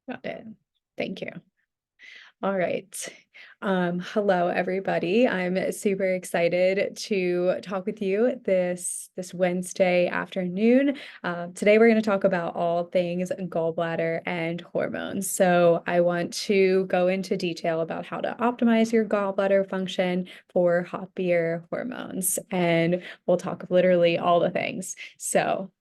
Got it. Thank you. All right. Hello, everybody. I'm super excited to talk with you this Wednesday afternoon. Today, we're going to talk about all things gallbladder and hormones. So I want to go into detail about how to optimize your gallbladder function for happier hormones, and we'll talk of literally all the things. So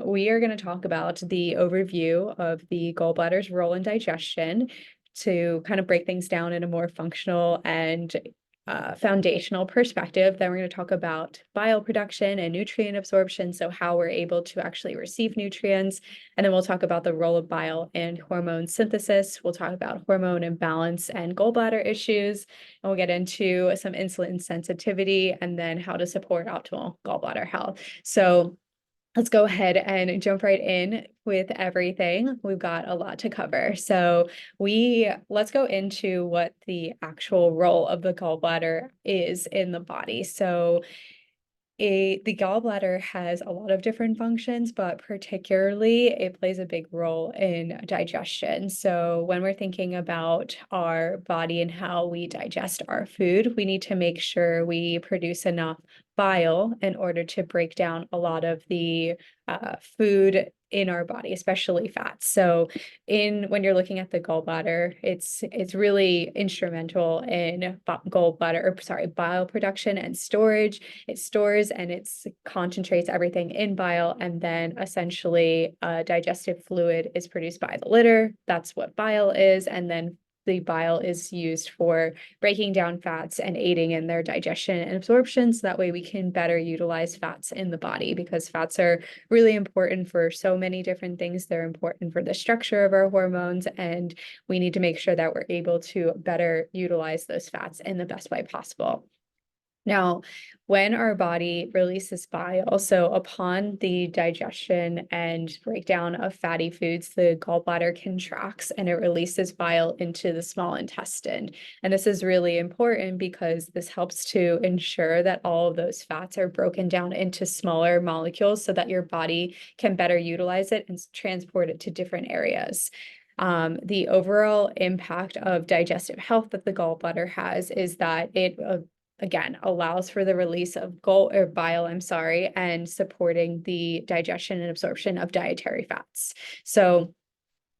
we are going to talk about the overview of the gallbladder's role in digestion to kind of break things down in a more functional and foundational perspective. Then we're going to talk about bile production and nutrient absorption, so how we're able to actually receive nutrients. And then we'll talk about the role of bile and hormone synthesis. We'll talk about hormone imbalance and gallbladder issues. And we'll get into some insulin sensitivity and then how to support optimal gallbladder health. So let's go ahead and jump right in with everything. We've got a lot to cover. So let's go into what the actual role of the gallbladder is in the body. So the gallbladder has a lot of different functions, but particularly it plays a big role in digestion. So when we're thinking about our body and how we digest our food, we need to make sure we produce enough bile in order to break down a lot of the food in our body, especially fats. So when you're looking at the gallbladder, it's really instrumental in bile production and storage. It stores and it concentrates everything in bile, and then essentially digestive fluid is produced by the liver. That's what bile is, and then the bile is used for breaking down fats and aiding in their digestion and absorption. So that way we can better utilize fats in the body, because fats are really important for so many different things. They're important for the structure of our hormones, and we need to make sure that we're able to better utilize those fats in the best way possible. Now, when our body releases bile, so upon the digestion and breakdown of fatty foods, the gallbladder contracts and it releases bile into the small intestine. And this is really important because this helps to ensure that all of those fats are broken down into smaller molecules so that your body can better utilize it and transport it to different areas. The overall impact of digestive health that the gallbladder has is that it again allows for the release of bile, and supporting the digestion and absorption of dietary fats. So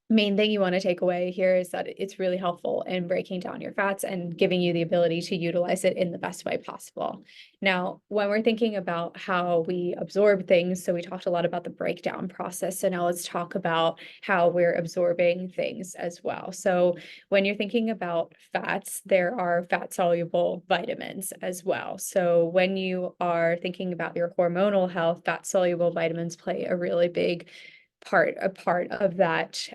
main thing you want to take away here is that it's really helpful in breaking down your fats and giving you the ability to utilize it in the best way possible. Now, when we're thinking about how we absorb things, so we talked a lot about the breakdown process. So now let's talk about how we're absorbing things as well. So when you're thinking about fats, there are fat-soluble vitamins as well. So when you are thinking about your hormonal health, fat-soluble vitamins play a really big part of that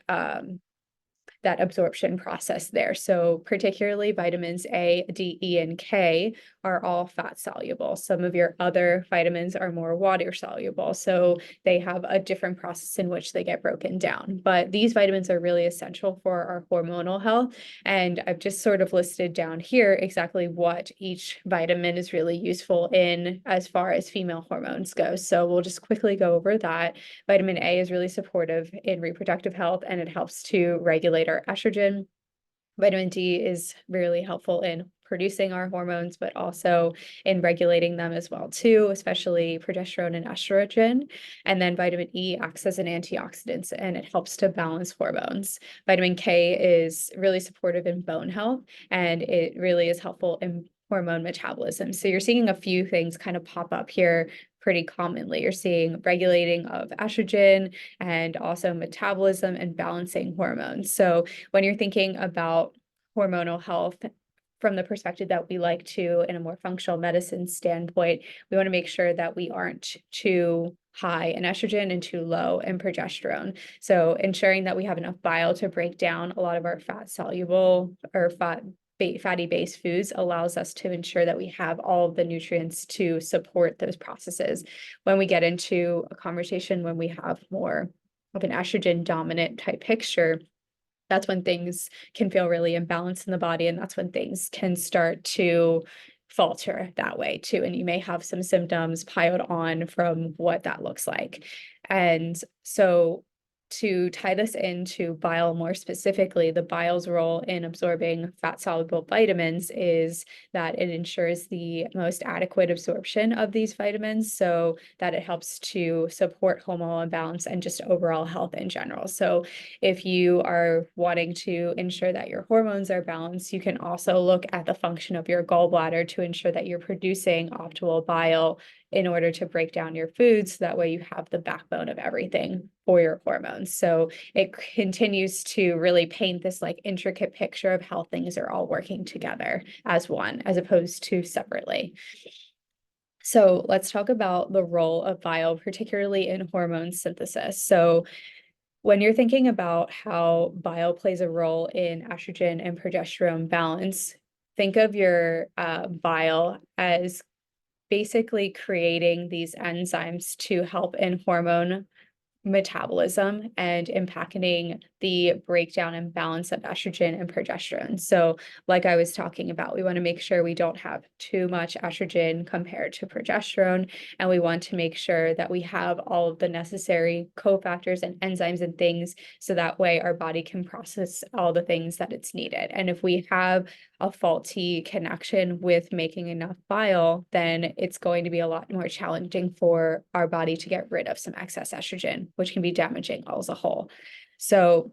absorption process there. So particularly vitamins A, D, E, and K are all fat soluble. Some of your other vitamins are more water soluble. So they have a different process in which they get broken down. But these vitamins are really essential for our hormonal health. And I've just sort of listed down here exactly what each vitamin is really useful in as far as female hormones go. So we'll just quickly go over that. Vitamin A is really supportive in reproductive health, and it helps to regulate our estrogen. Vitamin D is really helpful in producing our hormones, but also in regulating them as well too, especially progesterone and estrogen. And then vitamin E acts as an antioxidant, and it helps to balance hormones. Vitamin K is really supportive in bone health, and it really is helpful in hormone metabolism. So you're seeing a few things kind of pop up here pretty commonly. You're seeing regulating of estrogen and also metabolism and balancing hormones. So when you're thinking about hormonal health from the perspective that we like to, in a more functional medicine standpoint, we want to make sure that we aren't too high in estrogen and too low in progesterone. So ensuring that we have enough bile to break down a lot of our fat soluble or fatty based foods allows us to ensure that we have all of the nutrients to support those processes. When we get into a conversation, when we have more of an estrogen dominant type picture, that's when things can feel really imbalanced in the body, and that's when things can start to falter that way too. And you may have some symptoms piled on from what that looks like. And so to tie this into bile more specifically, the bile's role in absorbing fat-soluble vitamins is that it ensures the most adequate absorption of these vitamins so that it helps to support hormonal balance and just overall health in general. So if you are wanting to ensure that your hormones are balanced, you can also look at the function of your gallbladder to ensure that you're producing optimal bile in order to break down your foods. So that way you have the backbone of everything for your hormones. So it continues to really paint this like intricate picture of how things are all working together as one, as opposed to separately. So let's talk about the role of bile, particularly in hormone synthesis. So when you're thinking about how bile plays a role in estrogen and progesterone balance, think of your bile as basically creating these enzymes to help in hormone metabolism and impacting the breakdown and balance of estrogen and progesterone. So, like I was talking about, we want to make sure we don't have too much estrogen compared to progesterone. And we want to make sure that we have all of the necessary cofactors and enzymes and things so that way our body can process all the things that it's needed. And if we have a faulty connection with making enough bile, then it's going to be a lot more challenging for our body to get rid of some excess estrogen, which can be damaging as a whole. So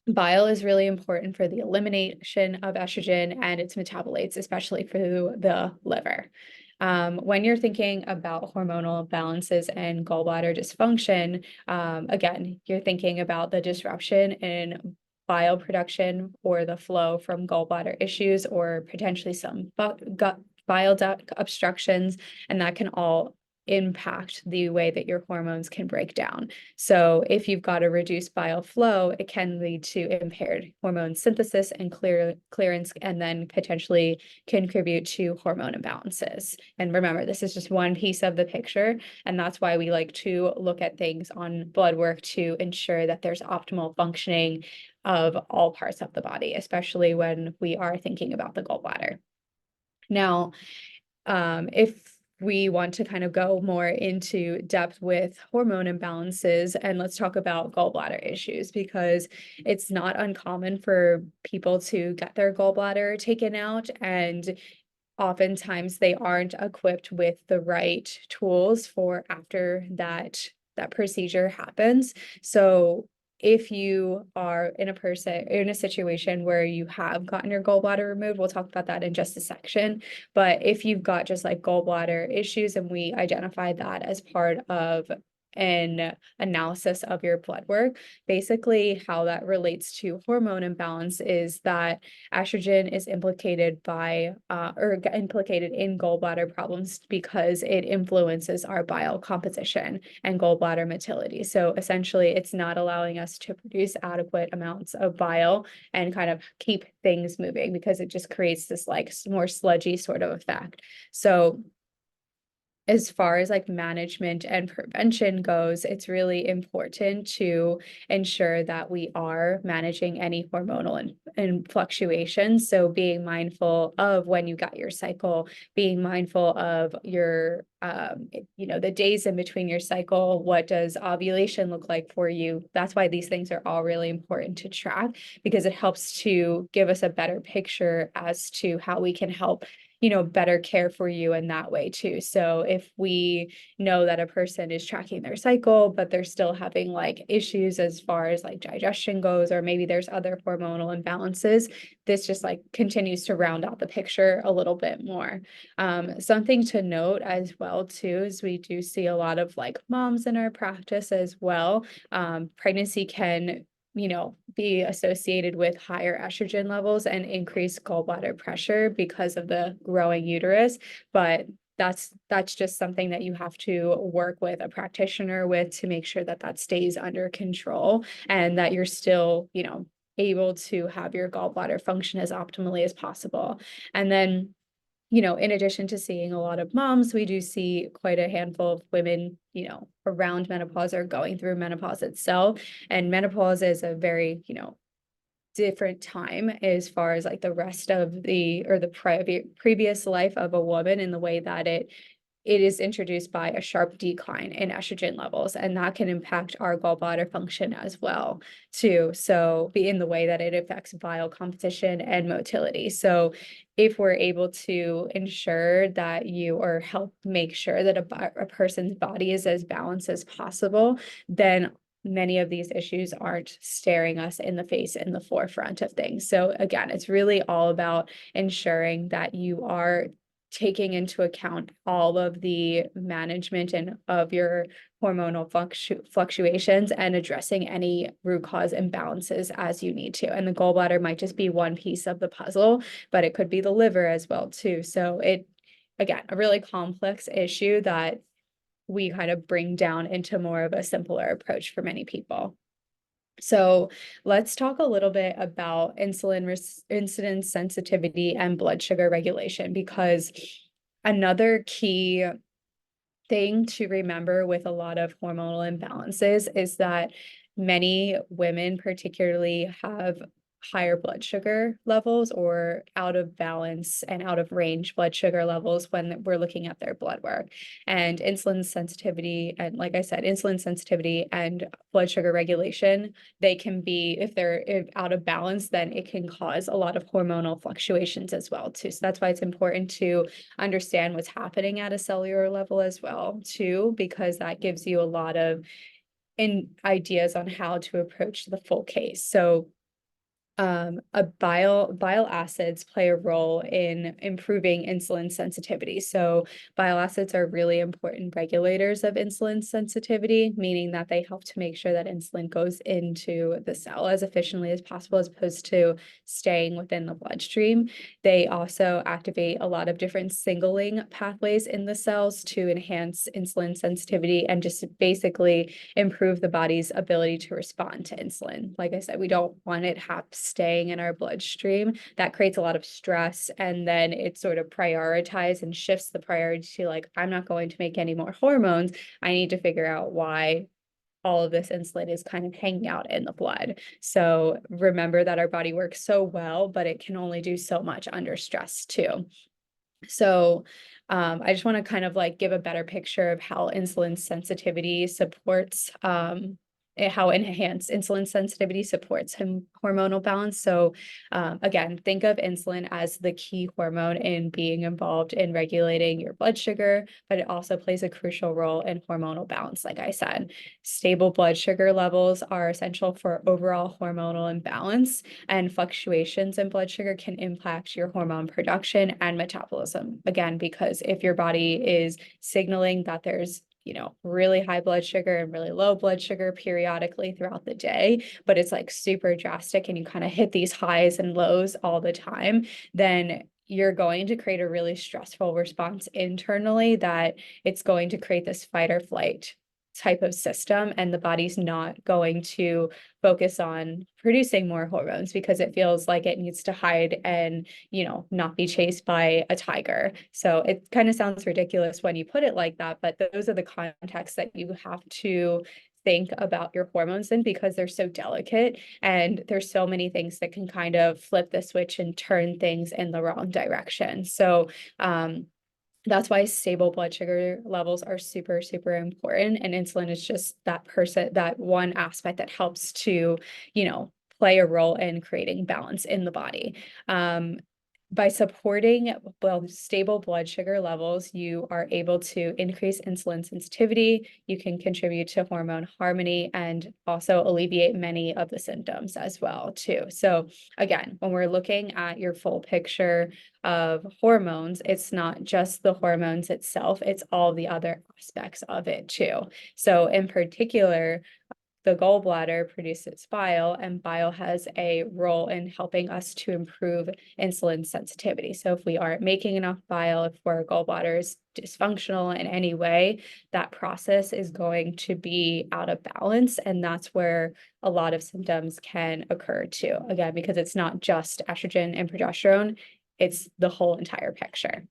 bile is really important for the elimination of estrogen and its metabolites, especially for the liver. When you're thinking about hormonal balances and gallbladder dysfunction, again, you're thinking about the disruption in bile production or the flow from gallbladder issues or potentially some gut bile duct obstructions, and that can all impact the way that your hormones can break down. So if you've got a reduced bile flow, it can lead to impaired hormone synthesis and clearance, and then potentially contribute to hormone imbalances. And remember, this is just one piece of the picture, and that's why we like to look at things on blood work to ensure that there's optimal functioning of all parts of the body, especially when we are thinking about the gallbladder. Now, if we want to kind of go more into depth with hormone imbalances, and let's talk about gallbladder issues, because it's not uncommon for people to get their gallbladder taken out, and oftentimes they aren't equipped with the right tools for after that procedure happens. So if you are in a situation where you have gotten your gallbladder removed, we'll talk about that in just a section. But if you've got just like gallbladder issues, and we identify that as part of an analysis of your blood work, basically how that relates to hormone imbalance is that estrogen is implicated implicated in gallbladder problems because it influences our bile composition and gallbladder motility. So essentially, it's not allowing us to produce adequate amounts of bile and kind of keep things moving because it just creates this like more sludgy sort of effect. So as far as like management and prevention goes, it's really important to ensure that we are managing any hormonal and fluctuations. So being mindful of when you got your cycle, being mindful of your, the days in between your cycle. What does ovulation look like for you? That's why these things are all really important to track, because it helps to give us a better picture as to how we can help better care for you in that way too. So if we know that a person is tracking their cycle, but they're still having like issues as far as like digestion goes, or maybe there's other hormonal imbalances, this just like continues to round out the picture a little bit more. Something to note as well too is we do see a lot of like moms in our practice as well. Pregnancy can be associated with higher estrogen levels and increased gallbladder pressure because of the growing uterus. But that's just something that you have to work with a practitioner with to make sure that that stays under control and that you're still, able to have your gallbladder function as optimally as possible. And then in addition to seeing a lot of moms, we do see quite a handful of women, around menopause or going through menopause itself. And menopause is a very, different time as far as like the rest of the previous life of a woman, in the way that it it is introduced by a sharp decline in estrogen levels, and that can impact our gallbladder function as well, too. So be in the way that it affects bile competition and motility. So if we're able to ensure that you or help make sure that a person's body is as balanced as possible, then many of these issues aren't staring us in the face in the forefront of things. So again, it's really all about ensuring that you are taking into account all of the management and of your hormonal fluctuations and addressing any root cause imbalances as you need to. And the gallbladder might just be one piece of the puzzle, but it could be the liver as well too. So again, a really complex issue that we kind of bring down into more of a simpler approach for many people. So let's talk a little bit about insulin sensitivity and blood sugar regulation, because another key thing to remember with a lot of hormonal imbalances is that many women particularly have higher blood sugar levels or out of balance and out of range blood sugar levels when we're looking at their blood work. And insulin sensitivity, and like I said, insulin sensitivity and blood sugar regulation, they can be, if they're out of balance, then it can cause a lot of hormonal fluctuations as well too. So that's why it's important to understand what's happening at a cellular level as well too, because that gives you a lot of ideas on how to approach the full case. So bile acids play a role in improving insulin sensitivity. So bile acids are really important regulators of insulin sensitivity, meaning that they help to make sure that insulin goes into the cell as efficiently as possible, as opposed to staying within the bloodstream. They also activate a lot of different signaling pathways in the cells to enhance insulin sensitivity and just basically improve the body's ability to respond to insulin. Like I said, we don't want it staying in our bloodstream. That creates a lot of stress, and then it sort of prioritizes and shifts the priority to, like, I'm not going to make any more hormones. I need to figure out why all of this insulin is kind of hanging out in the blood. So remember that our body works so well, but it can only do so much under stress too. So I just want to kind of like give a better picture of how insulin sensitivity supports how enhanced insulin sensitivity supports hormonal balance. So again, think of insulin as the key hormone in being involved in regulating your blood sugar, but it also plays a crucial role in hormonal balance. Like I said, stable blood sugar levels are essential for overall hormonal imbalance, and fluctuations in blood sugar can impact your hormone production and metabolism. Again, because if your body is signaling that there's really high blood sugar and really low blood sugar periodically throughout the day, but it's like super drastic and you kind of hit these highs and lows all the time, then you're going to create a really stressful response internally that it's going to create this fight or flight type of system, and the body's not going to focus on producing more hormones because it feels like it needs to hide and not be chased by a tiger. So it kind of sounds ridiculous when you put it like that, but those are the contexts that you have to think about your hormones in, because they're so delicate and there's so many things that can kind of flip the switch and turn things in the wrong direction. So that's why stable blood sugar levels are super, super important. And insulin is just that one aspect that helps to, play a role in creating balance in the body. By supporting stable blood sugar levels, you are able to increase insulin sensitivity. You can contribute to hormone harmony and also alleviate many of the symptoms as well, too. So again, when we're looking at your full picture of hormones, it's not just the hormones itself, it's all the other aspects of it too. So in particular, the gallbladder produces bile, and bile has a role in helping us to improve insulin sensitivity. So if we aren't making enough bile, if our gallbladder is dysfunctional in any way, that process is going to be out of balance. And that's where a lot of symptoms can occur too. Again, because it's not just estrogen and progesterone, it's the whole entire picture.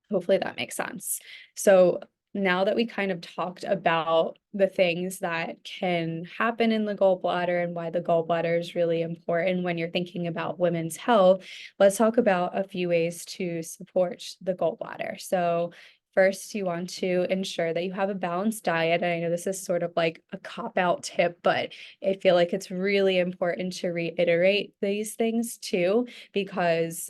Hopefully that makes sense. So now that we kind of talked about the things that can happen in the gallbladder and why the gallbladder is really important when you're thinking about women's health, let's talk about a few ways to support the gallbladder. So first you want to ensure that you have a balanced diet. And I know this is sort of like a cop-out tip, but I feel like it's really important to reiterate these things too, because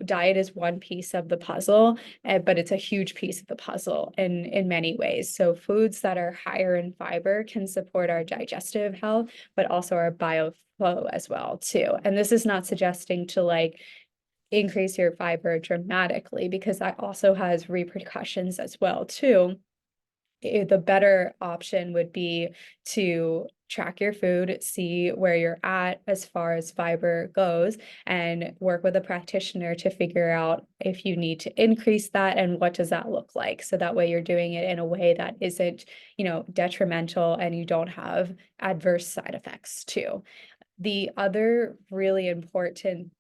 diet is one piece of the puzzle, but it's a huge piece of the puzzle in many ways. So foods that are higher in fiber can support our digestive health, but also our bioflow as well too. And this is not suggesting to like increase your fiber dramatically, because that also has repercussions as well too. The better option would be to track your food, see where you're at as far as fiber goes, and work with a practitioner to figure out if you need to increase that and what does that look like. So that way you're doing it in a way that isn't, detrimental, and you don't have adverse side effects too. The other really important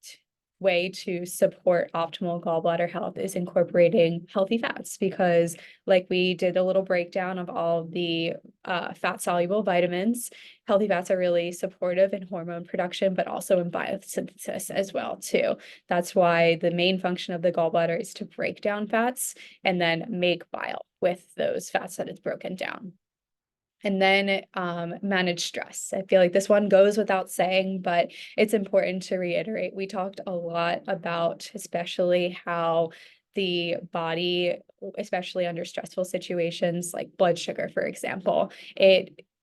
way to support optimal gallbladder health is incorporating healthy fats, because like we did a little breakdown of all the fat soluble vitamins, healthy fats are really supportive in hormone production, but also in biosynthesis as well too. That's why the main function of the gallbladder is to break down fats and then make bile with those fats that it's broken down. And then manage stress. I feel like this one goes without saying, but it's important to reiterate. We talked a lot about especially how the body, especially under stressful situations like blood sugar, for example,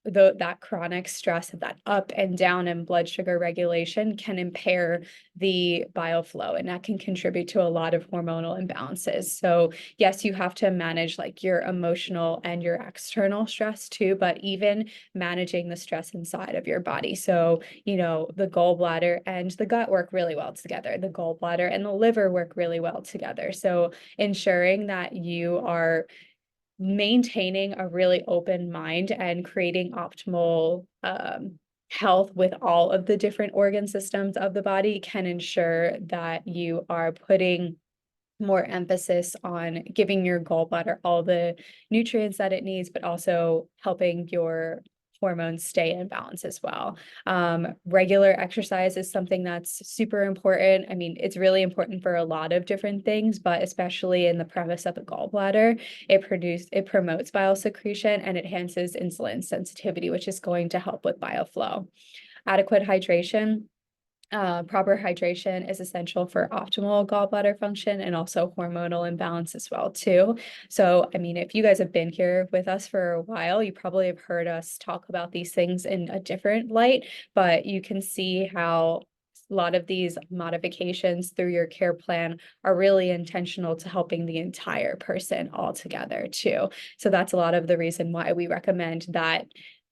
that chronic stress of that up and down in blood sugar regulation can impair the bile flow, and that can contribute to a lot of hormonal imbalances. So yes, you have to manage like your emotional and your external stress too, but even managing the stress inside of your body. So, the gallbladder and the gut work really well together. The gallbladder and the liver work really well together. So ensuring that you are maintaining a really open mind and creating optimal health with all of the different organ systems of the body can ensure that you are putting more emphasis on giving your gallbladder all the nutrients that it needs, but also helping your hormones stay in balance as well. Regular exercise is something that's super important. I mean, it's really important for a lot of different things, but especially in the premise of the gallbladder, it promotes bile secretion and it enhances insulin sensitivity, which is going to help with bile flow. Adequate hydration. Proper hydration is essential for optimal gallbladder function and also hormonal imbalance as well too. So, I mean, if you guys have been here with us for a while, you probably have heard us talk about these things in a different light, but you can see how a lot of these modifications through your care plan are really intentional to helping the entire person all together too. So that's a lot of the reason why we recommend that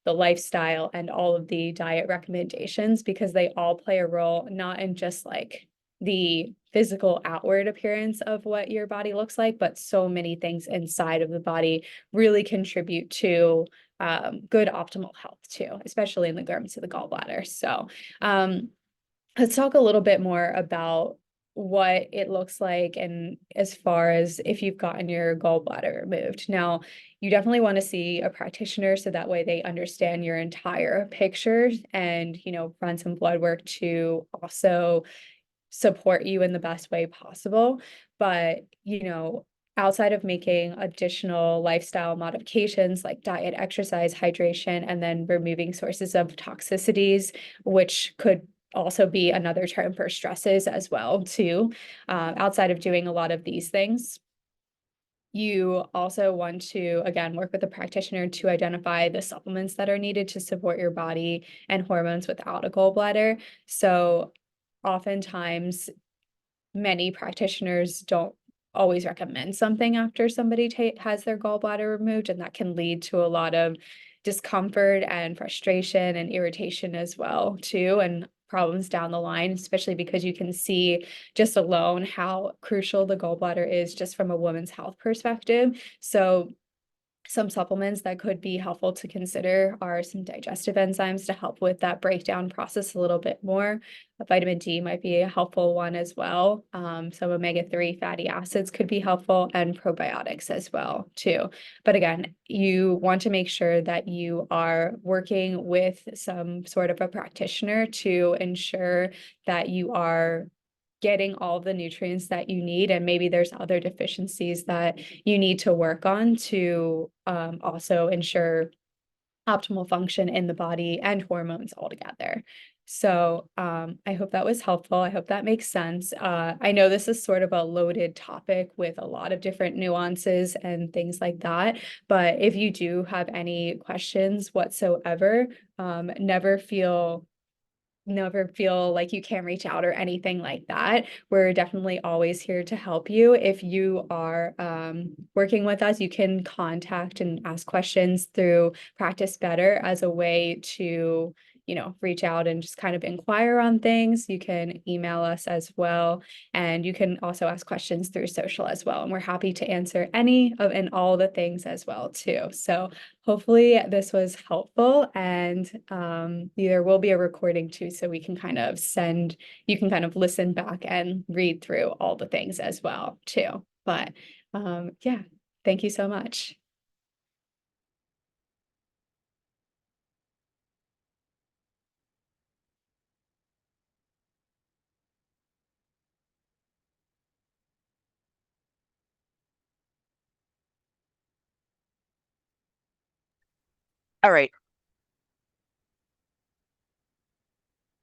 the lifestyle and all of the diet recommendations, because they all play a role, not in just like the physical outward appearance of what your body looks like, but so many things inside of the body really contribute to good optimal health too, especially in the terms of the gallbladder. So let's talk a little bit more about what it looks like, and as far as if you've gotten your gallbladder removed. Now, you definitely want to see a practitioner so that way they understand your entire picture and, run some blood work to also support you in the best way possible. But, outside of making additional lifestyle modifications like diet, exercise, hydration, and then removing sources of toxicities, which could also be another term for stresses as well too. Outside of doing a lot of these things, you also want to, again, work with a practitioner to identify the supplements that are needed to support your body and hormones without a gallbladder. So oftentimes, many practitioners don't always recommend something after somebody has their gallbladder removed, and that can lead to a lot of discomfort and frustration and irritation as well too, and problems down the line, especially because you can see just alone how crucial the gallbladder is just from a woman's health perspective. So some supplements that could be helpful to consider are some digestive enzymes to help with that breakdown process a little bit more. Vitamin D might be a helpful one as well. Some omega-3 fatty acids could be helpful, and probiotics as well too. But again, you want to make sure that you are working with some sort of a practitioner to ensure that you are getting all the nutrients that you need, and maybe there's other deficiencies that you need to work on to also ensure optimal function in the body and hormones altogether. So, I hope that was helpful. I hope that makes sense. I know this is sort of a loaded topic with a lot of different nuances and things like that, but if you do have any questions whatsoever, never feel like you can't reach out or anything like that. We're definitely always here to help you. If you are working with us, you can contact and ask questions through Practice Better as a way to, reach out and just kind of inquire on things. You can email us as well, and you can also ask questions through social as well. And we're happy to answer any of and all the things as well too. So hopefully this was helpful, and there will be a recording too, so you can kind of listen back and read through all the things as well too. But yeah, thank you so much. All right.